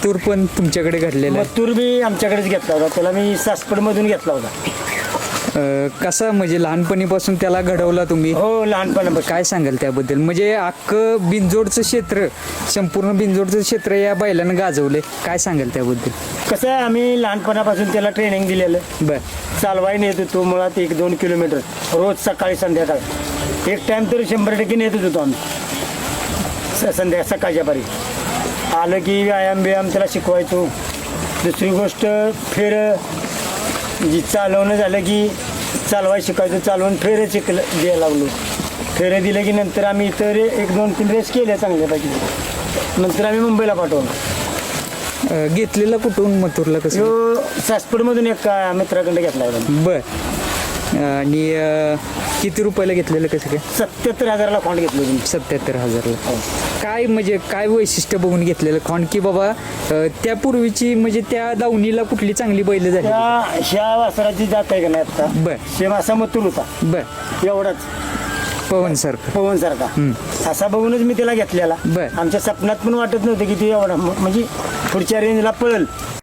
मथुर पण तुमच्याकडे घडलेला आहे. मथुर बी आमच्याकडेच घेतला होता, त्याला मी सासपडमधून घेतला होता. कसा म्हणजे लहानपणीपासून त्याला घडवला तुम्ही? हो, लहानपणापासून. काय सांगाल त्याबद्दल? म्हणजे अख्खं बिनजोडचं क्षेत्र, संपूर्ण बिनजोडचं क्षेत्र या बैलानं गाजवले. काय सांगाल त्याबद्दल? कसं आहे, आम्ही लहानपणापासून त्याला ट्रेनिंग दिलेलं. बर. चालवाय नेत होतो मुळात 1-2 किलोमीटर रोज सकाळी संध्याकाळ. एक टाइम तर 100% नेतच होतो आम्ही. सकाळच्या पारी आलं की व्यायाम त्याला शिकवायचो. दुसरी गोष्ट फेर जी चालवणं झालं की चालवाय शिकायचो. चालवून फेरे द्यायला लागलो. फेरे दिले की नंतर आम्ही इतर 1-2-3 रेस केल्या चांगल्यापैकी. नंतर आम्ही मुंबईला पाठवलं. घेतलेला कुठून मथुरला कसं? तो सासपडमधून एक मित्राकडे घेतला होता. बर. आणि किती रुपयाला घेतलेलं कसं काय? 77,000ला खोंड घेतलं तुम्ही. 77,000ला. काय म्हणजे काय वैशिष्ट्य बघून घेतलेलं खोंड की बाबा त्यापूर्वीची म्हणजे त्या दावणीला कुठली चांगली बैल झाली? ह्या वासराची जात आहे का नाही आता? बर. सेम असा मथुर होता. बर. एवढाच पवन सारखं. पवन सारखा असा बघूनच मी त्याला घेतलेला. बर. आमच्या स्वप्नात पण वाटत नव्हतं की ती एवढा म्हणजे पुढच्या रेंजला पळल.